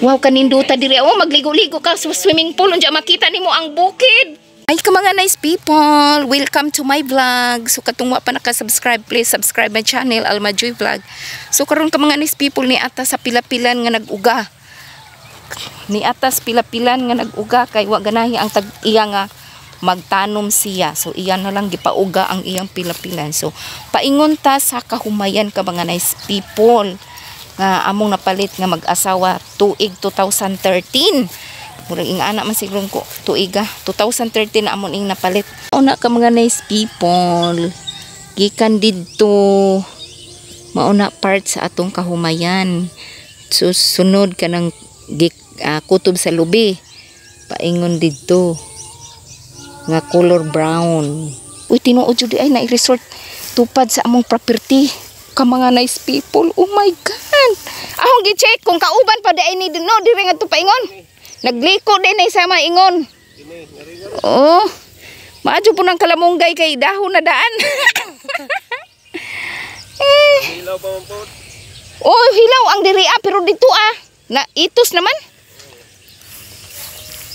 Wow, kaninduta diri. Oh, magligo-ligo ka sa swimming pool. Unja makita nimo ang bukid. Ay, ka mga nice people. Welcome to my vlog. So, katong wa pa naka-subscribe, please subscribe my channel, Alma Joy Vlog. So, karon ka mga nice people ni atas sa pilapilan nga nag-uga. Ni atas pilapilan nga nag-uga kay wa ganahi ang tag-iya nga magtanom siya. So, iyan na lang gipauga ang iyang pilapilan. So, paingon ta sa kahumayan ka mga nice people. Nga among napalit nga mag-asawa tuig 2013. Murag ing anak man siguro ko tuiga 2013 na amon ing napalit. Una ka mga nice people. Gikan didto mauna part sa atong kahumayan. So, sunod ka ng kutob sa lubi. Paingon didto nga color brown. Uy, tinuod jud ay na resort tupad sa among property. Ka mga nice people. Oh my God. Ahong gi-check kung kauban pa di ay ni no diri nga paingon. Nagliko din ay sama ingon. Oh. Maadyo po ng kalamunggay kay dahon na daan. Hilaw pa man po. Oh, hilaw ang diri pero dito na itos naman.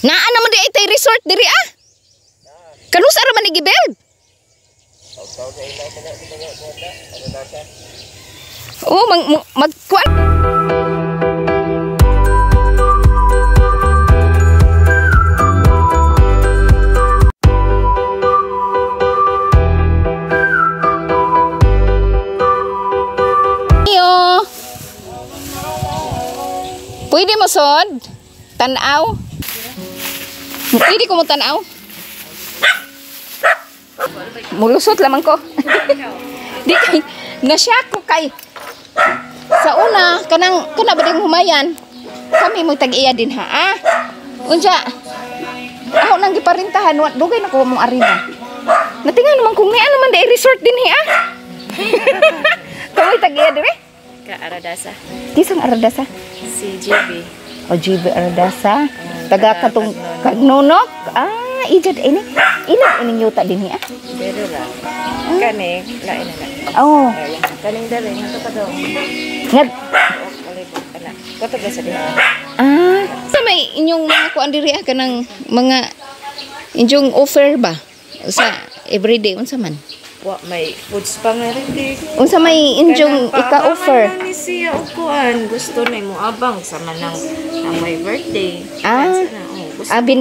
Naa naman di ay resort diri Kanus ara man ni gibel? Oh, magkuan. Pwede mo sod? Tanaw? Pwede ko mo tanaw? Mulusot lamang ko. Di kay nasyak ko kay sa una kana ba ding humayan kami mo tag-iya din unja ako nang giparintahan dugay na ko mong arena natingan naman kung niya naman day resort din kami tag-iya dire ka Aradasa kisang Aradasa si GB GB Aradasa taga katong kagnonok ijad ini ilang yuta din pero ra kani lain na oh kaning dali nga pa daw ngad ana kato ba sa diha sa may inyong mga kuan diri ka ng mga inyong offer ba sa everyday unsa man wa may foods pa nga rin di unsa may inyong ika-offer ni siya og kuan gusto na mo abang sa manang ang may birthday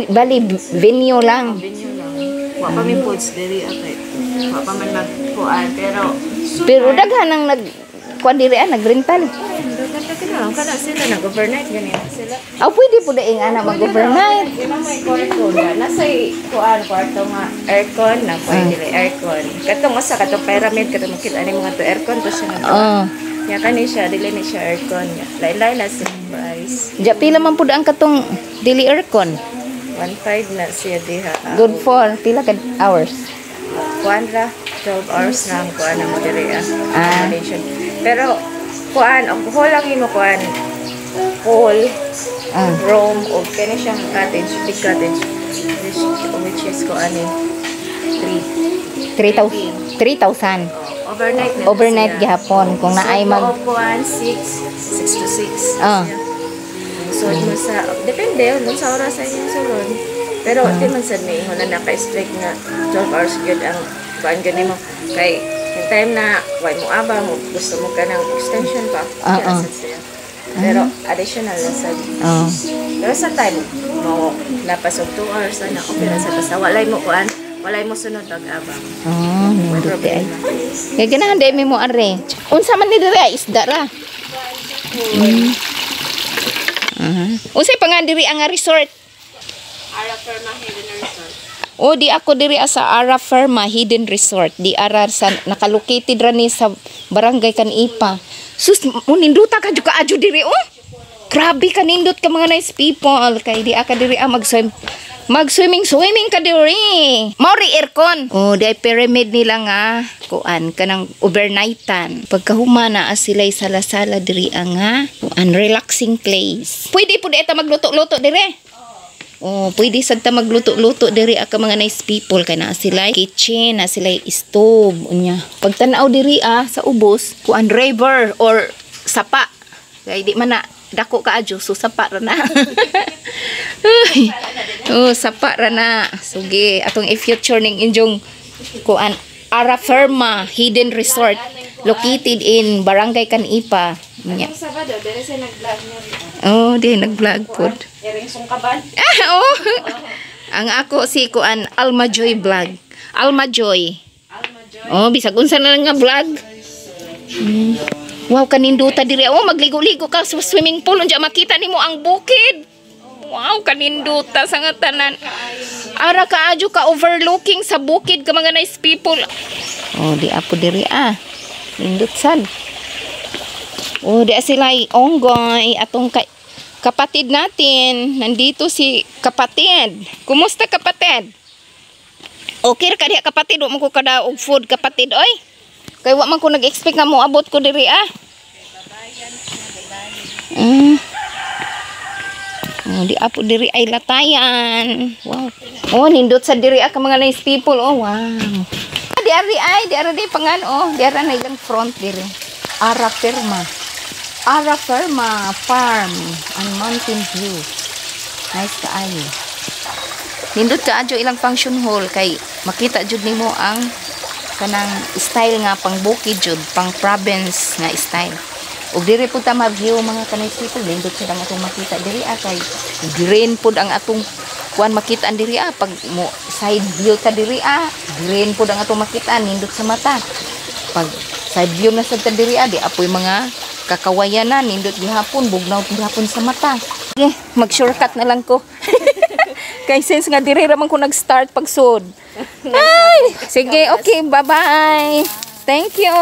bali venue lang venue lang wa pa may foods diri atay wa pa man magkuan pero daghan ang nag kuan diri nagrental kana sila nag-overnight ganyan sila pwede po daing ana mag-overnight may kwarto na nasa kuan kwarto nga aircon na pwede aircon katong asa katong pyramid katong makita ani mga to aircon to siya ya kani siya dili ni siya aircon lain-lain na sa price ja pila man pud ang katong dili aircon 1.5 na siya diha good for pila ka hours kuan ra 12 hours na ang kuan mo diri pero kuan ang hall lang imo kuan hall room o kani siyang cottage big cottage which is kuan 3,000 overnight gihapon kung naay mag kuan 6 to 6 so mo sa depende kung sa oras sa inyong sulod pero di man sad may na naka-strict na 12 hours gyud ang kuan gani mo kay yung time na why mo abang gusto mo ka ng extension pa pero additional na sad pero sa time mo napasok 2 hours na okay na sa basta walay mo sunod pag-abang hindi ay kaya ganahan day mo are unsa man ni diri isda ra unsay pangan diri ang resort Ara Firma Hidden Resort di ako diri sa Ara Firma Hidden Resort di ara sa nakalocated ra ni sa barangay Kanipa sus muninduta ka juga adyo diri grabe kanindot ka mga nice people kay di aka diri mag-swimming ka diri. Mauri aircon. Di pyramid nila nga kuan kanang overnightan. Pagkahuma na sila'y sala-sala diri nga kuan relaxing place. Pwede pud eta magluto-luto diri. Pwede sad ta magluto-luto diri ka mga nice people kay na sila kitchen, na sila stove unya. Pagtan-aw diri sa ubos kuan river or sapa. Kay di man na dako kaadyo so sapa ra na. Uy. Oh, sapa ra na. Sugi atong i-future ning injong kuan Araferma Hidden Resort located in Barangay Canipa. Nya. Sabado, dere sa nag-vlog niya. Oh, di nag-vlog pod. Yaring sungkaban. Oh. Ang ako si kuan Alma Joy Vlog. Alma Joy. Oh, bisag unsa na nga vlog. Wow, kaninduta diri. Oh, magligo-ligo ka sa swimming pool unja makita nimo ang bukid. Wow, kaninduta sa nga tanan. Ara kaadyo ka overlooking sa bukid ka mga nice people. Oh, di apo diri Nindot sad. Oh, di sila onggoy atong kapatid natin. Nandito si kapatid. Kumusta kapatid? Okay ra ka diha kapatid, wa man ko kada og food kapatid oy. Kay wa man ko nag-expect nga mo abot ko diri Oh, di apo diri ay latayan. Wow. Oh, nindot sa diri ka mga nice people. Oh, wow. Di ari di pangan di ara na ilang front diri. Araferma Farm and Mountain View. Nice kaayo. Nindot kaadyo ilang function hall kay makita jud nimo ang kanang style nga pang bukid jud, pang province nga style. Ug diri pud ta ma-view mga kanay people, nindot sila nga atong makita diri kay green pud ang atong kuan makita diri pag mo side view ta diri green pud ang atong makita, nindot sa mata. Pag side view na sa diri di apoy mga kakawayan na, nindot gihapon, bugnaw gihapon sa mata. Okay, mag-shortcut na lang ko. Kay since nga diri ra man ko nag-start pagsud. Ay, sige, okay, bye-bye. Thank you.